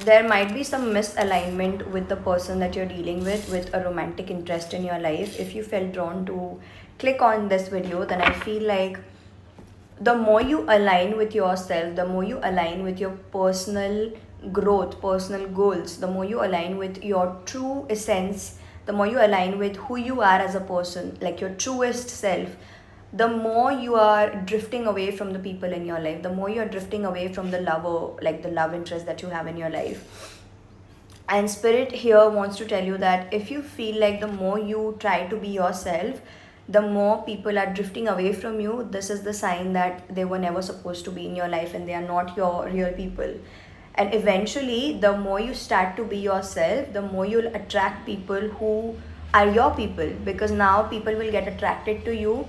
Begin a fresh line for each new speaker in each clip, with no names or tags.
there might be some misalignment with the person that you're dealing with a romantic interest in your life. If you felt drawn to click on this video, then I feel like the more you align with yourself, the more you align with your personal growth, personal goals, the more you align with your true essence, the more you align with who you are as a person, like your truest self, the more you are drifting away from the people in your life, the more you're drifting away from the lover, like the love interest that you have in your life. And spirit here wants to tell you that if you feel like the more you try to be yourself, the more people are drifting away from you, this is the sign that they were never supposed to be in your life and they are not your real people. And eventually, the more you start to be yourself, the more you'll attract people who are your people, because now people will get attracted to you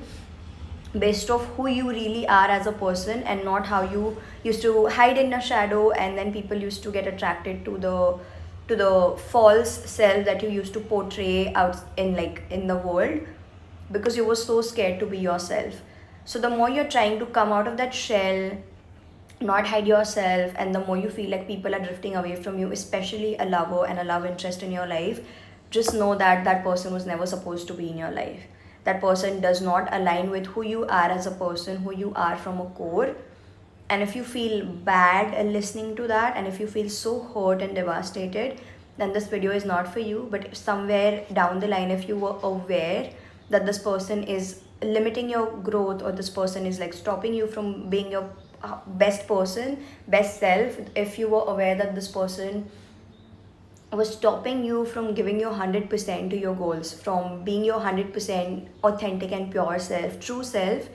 based off who you really are as a person and not how you used to hide in a shadow, and then people used to get attracted to the false self that you used to portray out in, like, in the world, because you were so scared to be yourself. So the more you're trying to come out of that shell, not hide yourself, and the more you feel like people are drifting away from you, especially a lover and a love interest in your life, just know that that person was never supposed to be in your life. That person does not align with who you are as a person, who you are from a core. And if you feel bad listening to that, and if you feel so hurt and devastated, then this video is not for you. But somewhere down the line, if you were aware that this person is limiting your growth, or this person is like stopping you from being your best person, best self, if you were aware that this person was stopping you from giving your 100% to your goals, from being your 100% authentic and pure self, true self,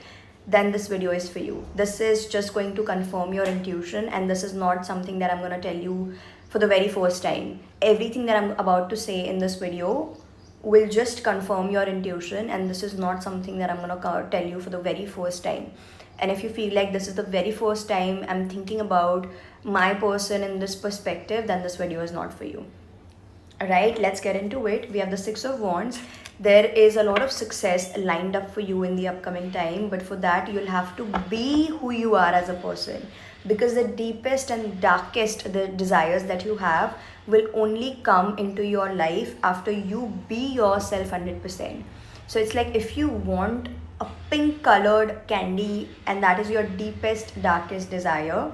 then this video is for you. This is just going to confirm your intuition, and this is not something that I'm going to tell you for the very first time. Everything that I'm about to say in this video will just confirm your intuition, and this is not something that I'm going to tell you for the very first time. And if you feel like this is the very first time I'm thinking about my person in this perspective, then this video is not for you. Right, let's get into it. We have the Six of Wands. There is a lot of success lined up for you in the upcoming time, but for that you'll have to be who you are as a person, because the deepest and darkest the desires that you have will only come into your life after you be yourself 100%. So it's like if you want a pink colored candy and that is your deepest darkest desire,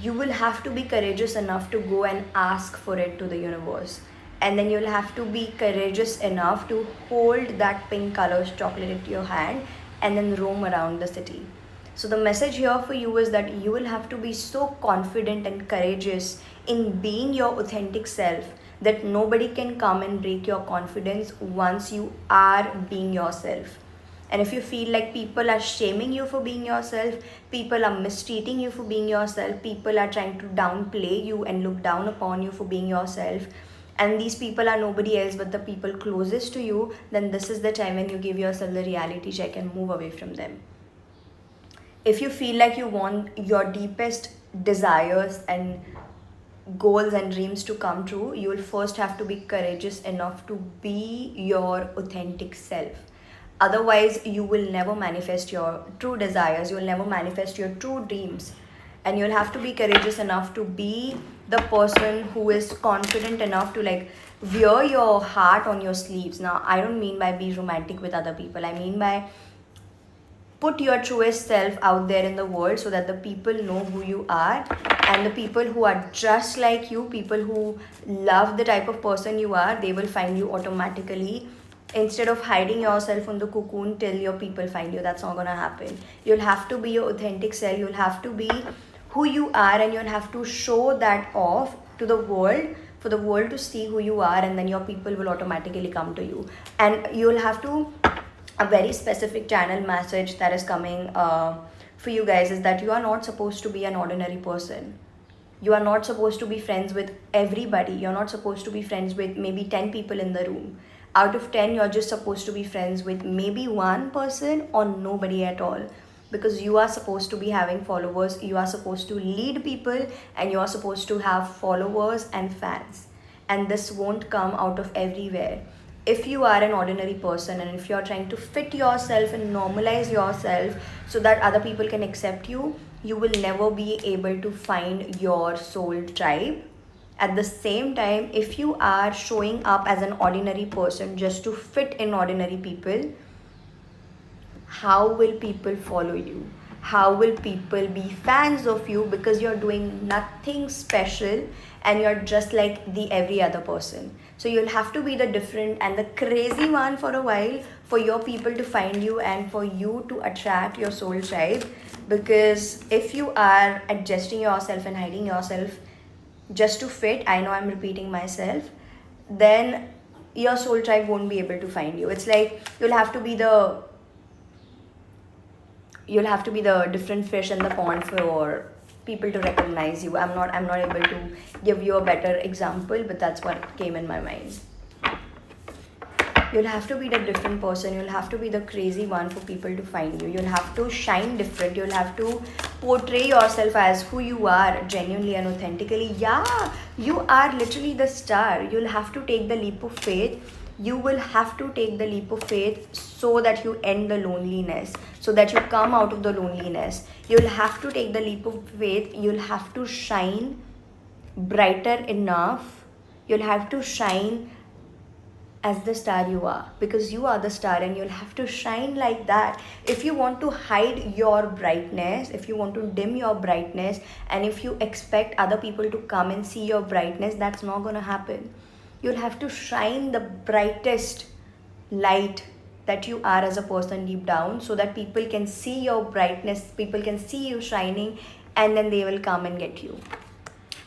you will have to be courageous enough to go and ask for it to the universe. And then you'll have to be courageous enough to hold that pink color's chocolate into your hand and then roam around the city. So the message here for you is that you will have to be so confident and courageous in being your authentic self that nobody can come and break your confidence once you are being yourself. And if you feel like people are shaming you for being yourself, people are mistreating you for being yourself, people are trying to downplay you and look down upon you for being yourself, and these people are nobody else but the people closest to you, then this is the time when you give yourself the reality check and move away from them. If you feel like you want your deepest desires and goals and dreams to come true, you will first have to be courageous enough to be your authentic self. Otherwise, you will never manifest your true desires, you will never manifest your true dreams. And you'll have to be courageous enough to be the person who is confident enough to, like, wear your heart on your sleeves. Now, I don't mean by be romantic with other people, I mean by put your truest self out there in the world so that the people know who you are, and the people who are just like you, people who love the type of person you are, they will find you automatically. Instead of hiding yourself in the cocoon till your people find you, that's not gonna happen. You'll have to be your authentic self, you'll have to be who you are, and you'll have to show that off to the world for the world to see who you are, and then your people will automatically come to you. And you'll have to, a very specific channel message that is coming for you guys is that you are not supposed to be an ordinary person. You are not supposed to be friends with everybody. You're not supposed to be friends with maybe 10 people in the room. Out of 10, you're just supposed to be friends with maybe one person or nobody at all. Because you are supposed to be having followers, you are supposed to lead people, and you are supposed to have followers and fans. And this won't come out of everywhere. If you are an ordinary person and if you are trying to fit yourself and normalize yourself so that other people can accept you, you will never be able to find your soul tribe. At the same time, if you are showing up as an ordinary person just to fit in ordinary people, how will people follow you? How will people be fans of you because you're doing nothing special and you're just like the every other person? So you'll have to be the different and the crazy one for a while for your people to find you and for you to attract your soul tribe. Because if you are adjusting yourself and hiding yourself just to fit, I know I'm repeating myself, then your soul tribe won't be able to find you. It's like you'll have to be the different fish in the pond for people to recognize you. I'm not able to give you a better example, but that's what came in my mind. You'll have to be the different person. You'll have to be the crazy one for people to find you. You'll have to shine different. You'll have to portray yourself as who you are genuinely and authentically. Yeah, you are literally the star. You'll have to take the leap of faith. You will have to take the leap of faith so that you end the loneliness, so that you come out of the loneliness. You'll have to take the leap of faith. You'll have to shine brighter enough. You'll have to shine as the star you are, because you are the star and you'll have to shine like that. If you want to hide your brightness, if you want to dim your brightness, and if you expect other people to come and see your brightness, that's not going to happen. You'll have to shine the brightest light that you are as a person deep down, so that people can see your brightness, people can see you shining, and then they will come and get you.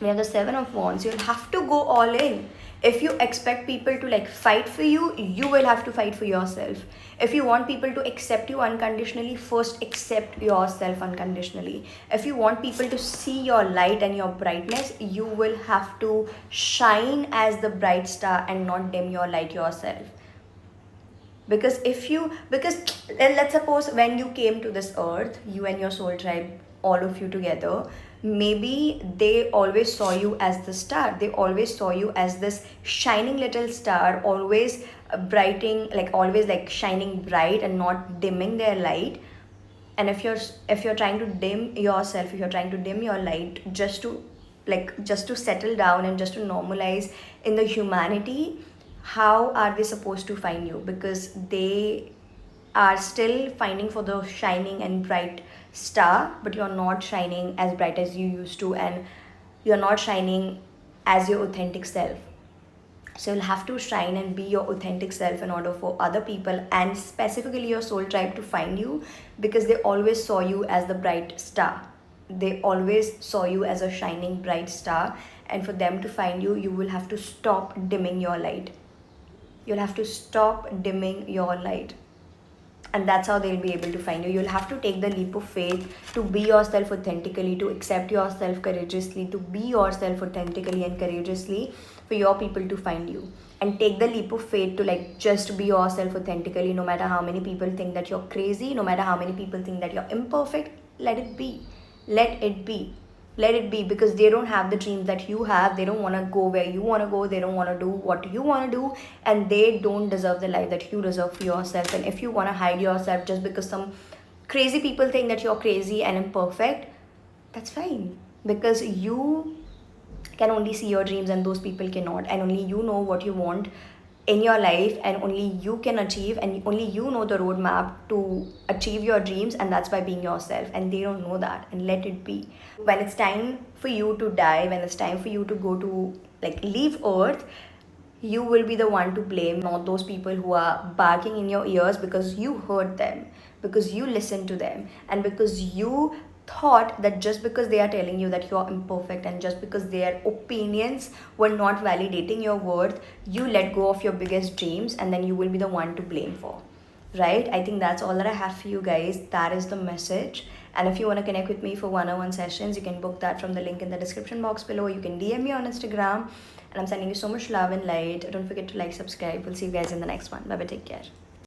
We have the Seven of Wands. You'll have to go all in. If you expect people to like fight for you, you will have to fight for yourself. If you want people to accept you unconditionally, first accept yourself unconditionally. If you want people to see your light and your brightness, you will have to shine as the bright star and not dim your light yourself. Because let's suppose when you came to this earth, you and your soul tribe, all of you together, maybe they always saw you as the star. They always saw you as this shining little star, always always like shining bright and not dimming their light. And if you're trying to dim yourself, if you're trying to dim your light just to settle down and just to normalize in the humanity, how are they supposed to find you? Because they are still finding for the shining and bright star, but you're not shining as bright as you used to, and you're not shining as your authentic self. So you'll have to shine and be your authentic self in order for other people, and specifically your soul tribe, to find you, because they always saw you as the bright star. They always saw you as a shining bright star, and for them to find you, you will have to stop dimming your light. You'll have to stop dimming your light. And that's how they'll be able to find you. You'll have to take the leap of faith to be yourself authentically, to accept yourself courageously, to be yourself authentically and courageously for your people to find you. And take the leap of faith to just be yourself authentically, no matter how many people think that you're crazy, no matter how many people think that you're imperfect. Let it be. Let it be. Let it be, because they don't have the dreams that you have. They don't want to go where you want to go. They don't want to do what you want to do, and they don't deserve the life that you deserve for yourself. And if you want to hide yourself just because some crazy people think that you're crazy and imperfect, that's fine, because you can only see your dreams and those people cannot, and only you know what you want in your life, and only you can achieve, and only you know the roadmap to achieve your dreams, and that's by being yourself. And they don't know that, and let it be. When it's time for you to die, when it's time for you to go to leave earth, you will be the one to blame, not those people who are barking in your ears because you heard them, because you listened to them, and because you thought that just because they are telling you that you're imperfect, and just because their opinions were not validating your worth, you let go of your biggest dreams, and then you will be the one to blame for. Right? I think that's all that I have for you guys. That is the message. And if you want to connect with me for one-on-one sessions, you can book that from the link in the description box below. You can DM me on Instagram. And I'm sending you so much love and light. Don't forget to subscribe. We'll see you guys in the next one. Bye bye. Take care.